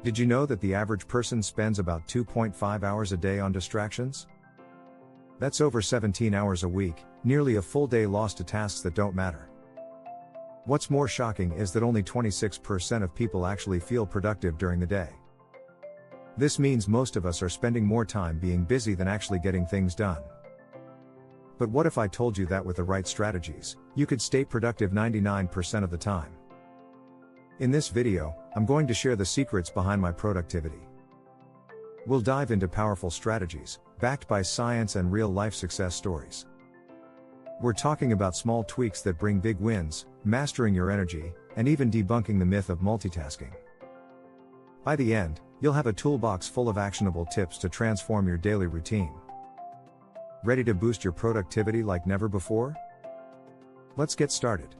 Did you know that the average person spends about 2.5 hours a day on distractions? That's over 17 hours a week, nearly a full day lost to tasks that don't matter. What's more shocking is that only 26% of people actually feel productive during the day. This means most of us are spending more time being busy than actually getting things done. But what if I told you that with the right strategies, you could stay productive 99% of the time? In this video, I'm going to share the secrets behind my productivity. We'll dive into powerful strategies, backed by science and real-life success stories. We're talking about small tweaks that bring big wins, mastering your energy, and even debunking the myth of multitasking. By the end, you'll have a toolbox full of actionable tips to transform your daily routine. Ready to boost your productivity like never before? Let's get started.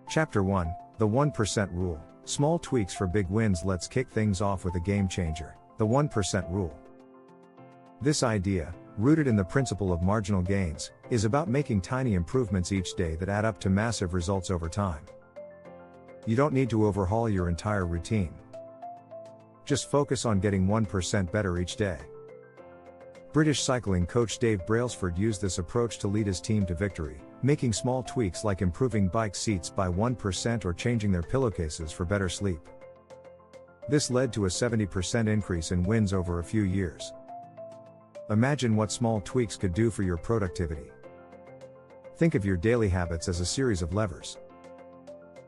Chapter 1, The 1% Rule. Small tweaks for big wins. Let's kick things off with a game changer, the 1% rule. This idea, rooted in the principle of marginal gains, is about making tiny improvements each day that add up to massive results over time. You don't need to overhaul your entire routine. Just focus on getting 1% better each day. British cycling coach Dave Brailsford used this approach to lead his team to victory, making small tweaks like improving bike seats by 1% or changing their pillowcases for better sleep. This led to a 70% increase in wins over a few years. Imagine what small tweaks could do for your productivity. Think of your daily habits as a series of levers.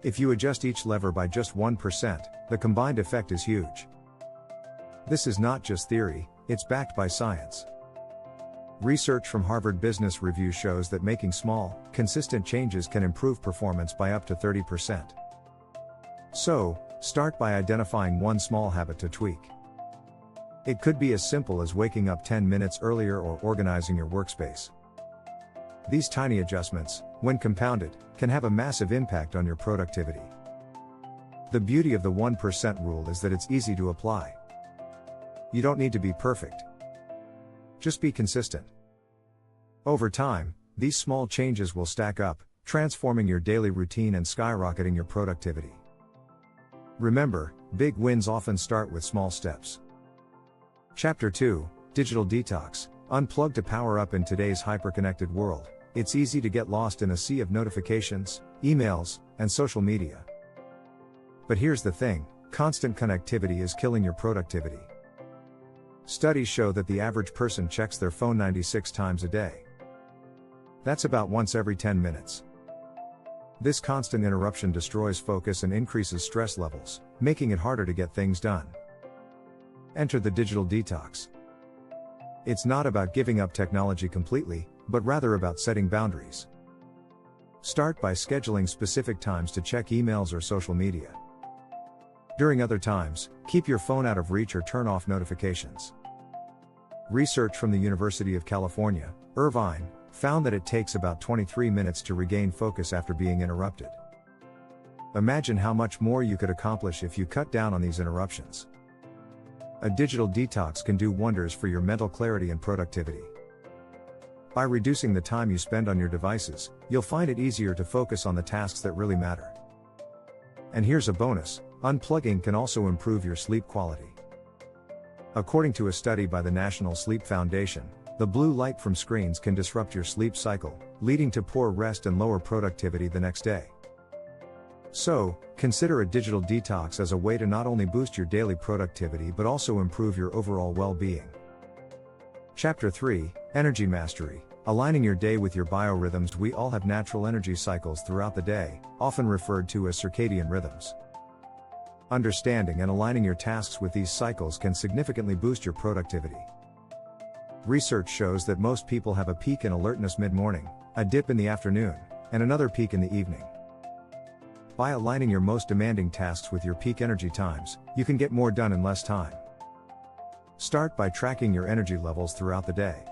If you adjust each lever by just 1%, the combined effect is huge. This is not just theory, it's backed by science. Research from Harvard Business Review shows that making small, consistent changes can improve performance by up to 30%. So, start by identifying one small habit to tweak. It could be as simple as waking up 10 minutes earlier or organizing your workspace. These tiny adjustments, when compounded, can have a massive impact on your productivity. The beauty of the 1% rule is that it's easy to apply. You don't need to be perfect. Just be consistent. Over time, these small changes will stack up, transforming your daily routine and skyrocketing your productivity. Remember, big wins often start with small steps. Chapter 2, Digital Detox. Unplug to power up. In today's hyper-connected world, it's easy to get lost in a sea of notifications, emails, and social media. But here's the thing, constant connectivity is killing your productivity. Studies show that the average person checks their phone 96 times a day. That's about once every 10 minutes. This constant interruption destroys focus and increases stress levels, making it harder to get things done. Enter the digital detox. It's not about giving up technology completely, but rather about setting boundaries. Start by scheduling specific times to check emails or social media. During other times, keep your phone out of reach or turn off notifications. Research from the University of California, Irvine, found that it takes about 23 minutes to regain focus after being interrupted. Imagine how much more you could accomplish if you cut down on these interruptions. A digital detox can do wonders for your mental clarity and productivity. By reducing the time you spend on your devices, you'll find it easier to focus on the tasks that really matter. And here's a bonus. Unplugging can also improve your sleep quality. According to a study by the National Sleep Foundation, the blue light from screens can disrupt your sleep cycle, leading to poor rest and lower productivity the next day. So, consider a digital detox as a way to not only boost your daily productivity but also improve your overall well-being. Chapter 3, Energy Mastery. Aligning your day with your biorhythms. We all have natural energy cycles throughout the day, often referred to as circadian rhythms. Understanding and aligning your tasks with these cycles can significantly boost your productivity. Research shows that most people have a peak in alertness mid-morning, a dip in the afternoon, and another peak in the evening. By aligning your most demanding tasks with your peak energy times, you can get more done in less time. Start by tracking your energy levels throughout the day.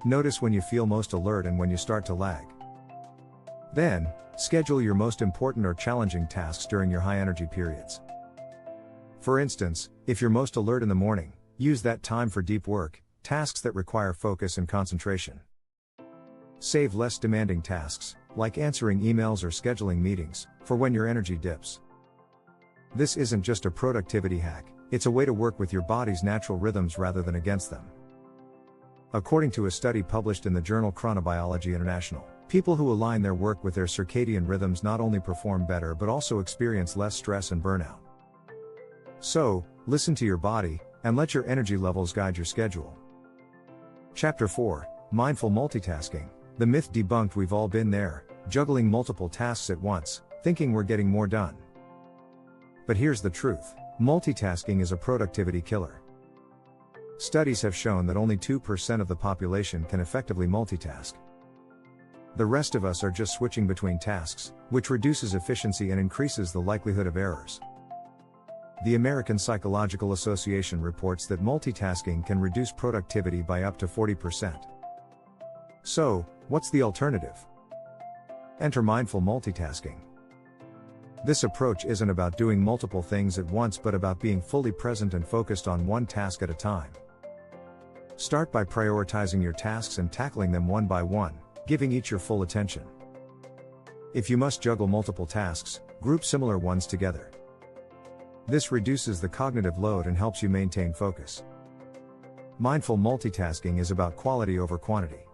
Notice when you feel most alert and when you start to lag. Then, schedule your most important or challenging tasks during your high energy periods. For instance, if you're most alert in the morning, use that time for deep work, tasks that require focus and concentration. Save less demanding tasks, like answering emails or scheduling meetings, for when your energy dips. This isn't just a productivity hack, it's a way to work with your body's natural rhythms rather than against them. According to a study published in the journal Chronobiology International, people who align their work with their circadian rhythms not only perform better but also experience less stress and burnout. So, listen to your body, and let your energy levels guide your schedule. Chapter 4, Mindful Multitasking. The myth debunked. We've all been there, juggling multiple tasks at once, thinking we're getting more done. But here's the truth. Multitasking is a productivity killer. Studies have shown that only 2% of the population can effectively multitask. The rest of us are just switching between tasks, which reduces efficiency and increases the likelihood of errors. The American Psychological Association reports that multitasking can reduce productivity by up to 40%. So, what's the alternative? Enter mindful multitasking. This approach isn't about doing multiple things at once but about being fully present and focused on one task at a time. Start by prioritizing your tasks and tackling them one by one, giving each your full attention. If you must juggle multiple tasks, group similar ones together. This reduces the cognitive load and helps you maintain focus. Mindful multitasking is about quality over quantity.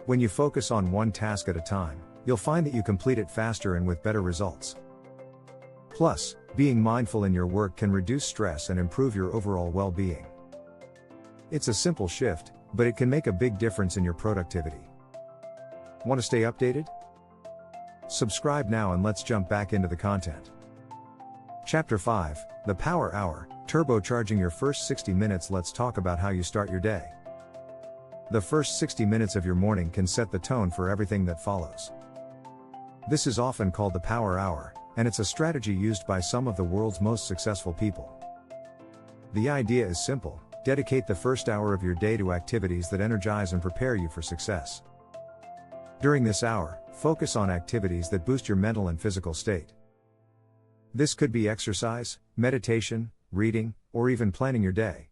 When you focus on one task at a time, you'll find that you complete it faster and with better results. Plus, being mindful in your work can reduce stress and improve your overall well-being. It's a simple shift, but it can make a big difference in your productivity. Want to stay updated? Subscribe now and let's jump back into the content. Chapter 5, The Power Hour, Turbocharging Your First 60 Minutes. Let's talk about how you start your day. The first 60 minutes of your morning can set the tone for everything that follows. This is often called the Power Hour, and it's a strategy used by some of the world's most successful people. The idea is simple: dedicate the first hour of your day to activities that energize and prepare you for success. During this hour, focus on activities that boost your mental and physical state. This could be exercise, meditation, reading, or even planning your day.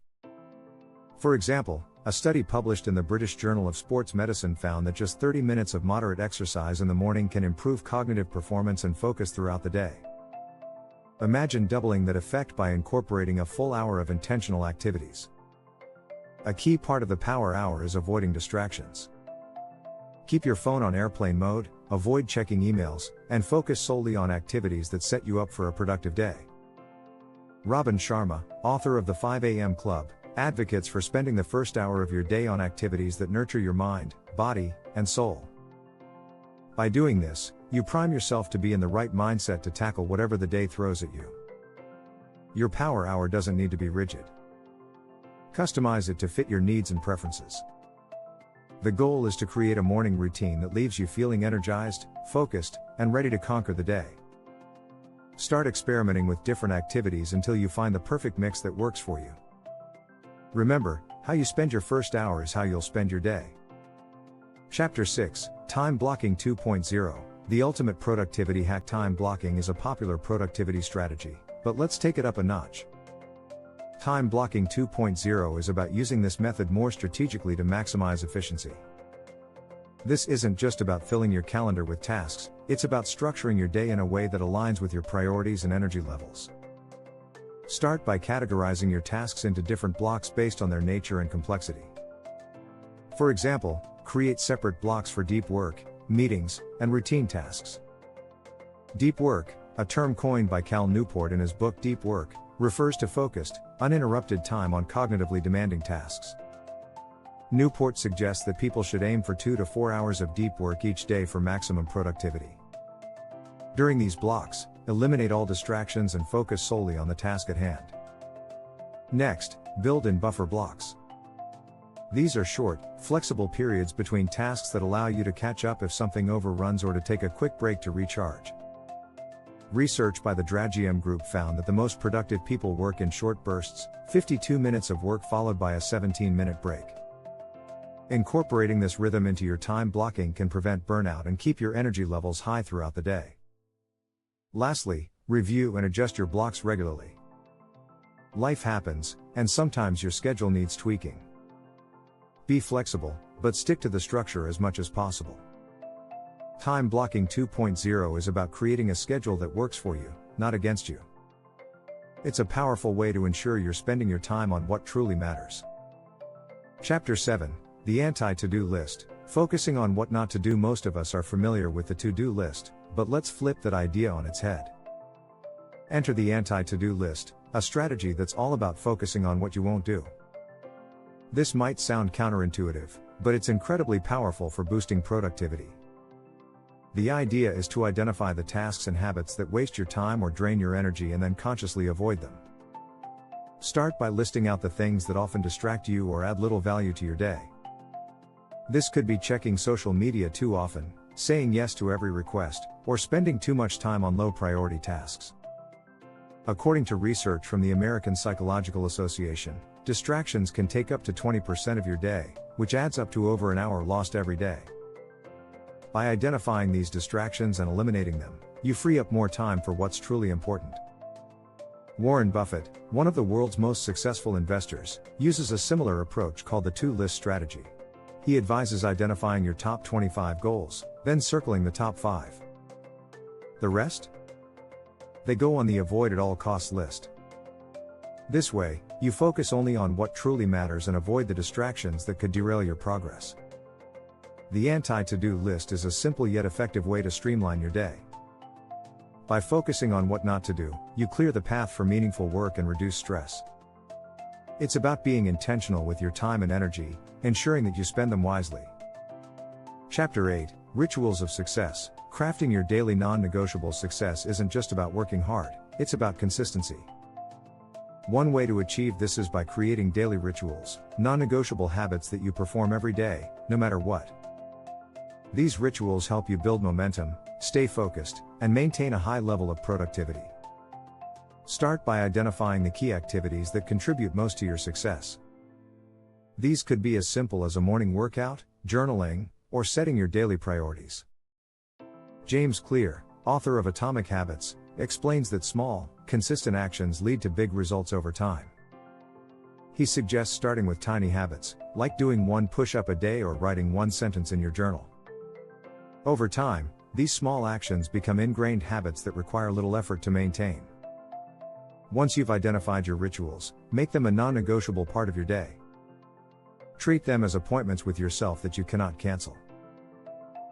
For example, a study published in the British Journal of Sports Medicine found that just 30 minutes of moderate exercise in the morning can improve cognitive performance and focus throughout the day. Imagine doubling that effect by incorporating a full hour of intentional activities. A key part of the Power Hour is avoiding distractions. Keep your phone on airplane mode, avoid checking emails, and focus solely on activities that set you up for a productive day. Robin Sharma, author of the 5 a.m. Club, advocates for spending the first hour of your day on activities that nurture your mind, body, and soul. By doing this, you prime yourself to be in the right mindset to tackle whatever the day throws at you. Your Power Hour doesn't need to be rigid. Customize it to fit your needs and preferences. The goal is to create a morning routine that leaves you feeling energized, focused, and ready to conquer the day. Start experimenting with different activities until you find the perfect mix that works for you. Remember, how you spend your first hour is how you'll spend your day. Chapter 6, Time Blocking 2.0, The Ultimate Productivity Hack. Time blocking is a popular productivity strategy, but let's take it up a notch. Time Blocking 2.0 is about using this method more strategically to maximize efficiency. This isn't just about filling your calendar with tasks, it's about structuring your day in a way that aligns with your priorities and energy levels. Start by categorizing your tasks into different blocks based on their nature and complexity. For example, create separate blocks for deep work, meetings, and routine tasks. Deep work, a term coined by Cal Newport in his book Deep Work, refers to focused, uninterrupted time on cognitively demanding tasks. Newport suggests that people should aim for 2 to 4 hours of deep work each day for maximum productivity. During these blocks, eliminate all distractions and focus solely on the task at hand. Next, build in buffer blocks. These are short, flexible periods between tasks that allow you to catch up if something overruns or to take a quick break to recharge. Research by the Dragium Group found that the most productive people work in short bursts, 52 minutes of work followed by a 17-minute break. Incorporating this rhythm into your time blocking can prevent burnout and keep your energy levels high throughout the day. Lastly, review and adjust your blocks regularly. Life happens, and sometimes your schedule needs tweaking. Be flexible, but stick to the structure as much as possible. Time Blocking 2.0 is about creating a schedule that works for you, not against you. It's a powerful way to ensure you're spending your time on what truly matters. Chapter 7, the anti-to-do list. Focusing on what not to do. Most of us are familiar with the to-do list, but let's flip that idea on its head. Enter the anti-to-do list, a strategy that's all about focusing on what you won't do. This might sound counterintuitive, but it's incredibly powerful for boosting productivity. The idea is to identify the tasks and habits that waste your time or drain your energy and then consciously avoid them. Start by listing out the things that often distract you or add little value to your day. This could be checking social media too often, saying yes to every request, or spending too much time on low-priority tasks. According to research from the American Psychological Association, distractions can take up to 20% of your day, which adds up to over an hour lost every day. By identifying these distractions and eliminating them, you free up more time for what's truly important. Warren Buffett, one of the world's most successful investors, uses a similar approach called the to-list strategy. He advises identifying your top 25 goals, then circling the top 5. The rest? They go on the avoid-at-all-costs list. This way, you focus only on what truly matters and avoid the distractions that could derail your progress. The anti-to-do list is a simple yet effective way to streamline your day. By focusing on what not to do, you clear the path for meaningful work and reduce stress. It's about being intentional with your time and energy, ensuring that you spend them wisely. Chapter 8, Rituals of Success. Crafting your daily non-negotiable success isn't just about working hard, it's about consistency. One way to achieve this is by creating daily rituals, non-negotiable habits that you perform every day, no matter what. These rituals help you build momentum, stay focused, and maintain a high level of productivity. Start by identifying the key activities that contribute most to your success. These could be as simple as a morning workout, journaling, or setting your daily priorities. James Clear, author of Atomic Habits, explains that small, consistent actions lead to big results over time. He suggests starting with tiny habits, like doing one push-up a day or writing one sentence in your journal. Over time, these small actions become ingrained habits that require little effort to maintain. Once you've identified your rituals, make them a non-negotiable part of your day. Treat them as appointments with yourself that you cannot cancel.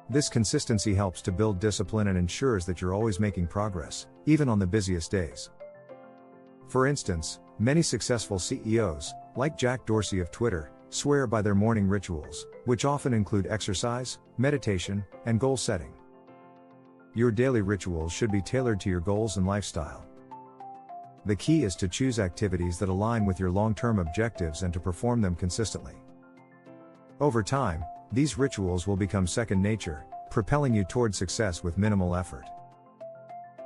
This consistency helps to build discipline and ensures that you're always making progress, even on the busiest days. For instance, many successful CEOs, like Jack Dorsey of Twitter, swear by their morning rituals, which often include exercise, meditation, and goal setting. Your daily rituals should be tailored to your goals and lifestyle. The key is to choose activities that align with your long-term objectives and to perform them consistently. Over time, these rituals will become second nature, propelling you toward success with minimal effort.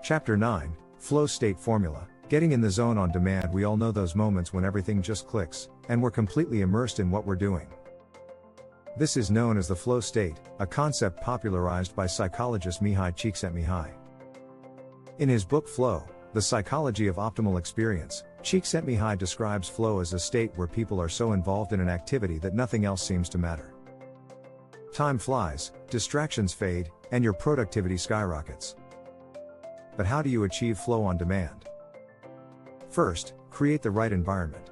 Chapter 9, Flow State Formula. Getting in the zone on demand. We all know those moments when everything just clicks, and we're completely immersed in what we're doing. This is known as the flow state, a concept popularized by psychologist Mihai Csikszentmihalyi. In his book Flow, The Psychology of Optimal Experience, Csikszentmihalyi describes flow as a state where people are so involved in an activity that nothing else seems to matter. Time flies, distractions fade, and your productivity skyrockets. But how do you achieve flow on demand? First, create the right environment.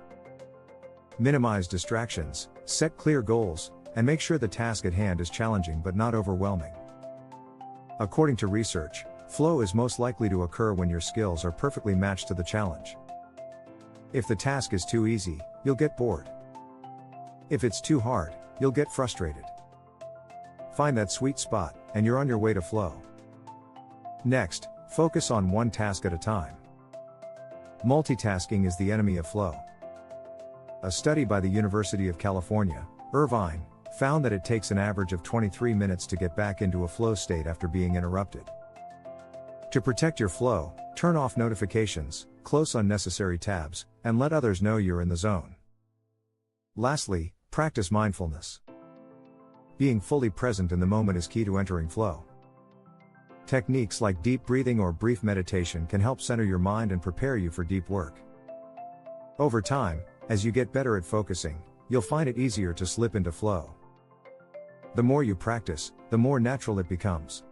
Minimize distractions, set clear goals, and make sure the task at hand is challenging but not overwhelming. According to research, flow is most likely to occur when your skills are perfectly matched to the challenge. If the task is too easy, you'll get bored. If it's too hard, you'll get frustrated. Find that sweet spot, and you're on your way to flow. Next, focus on one task at a time. Multitasking is the enemy of flow. A study by the University of California, Irvine, found that it takes an average of 23 minutes to get back into a flow state after being interrupted. To protect your flow, turn off notifications, close unnecessary tabs, and let others know you're in the zone. Lastly, practice mindfulness. Being fully present in the moment is key to entering flow. Techniques like deep breathing or brief meditation can help center your mind and prepare you for deep work. Over time, as you get better at focusing, you'll find it easier to slip into flow. The more you practice, the more natural it becomes.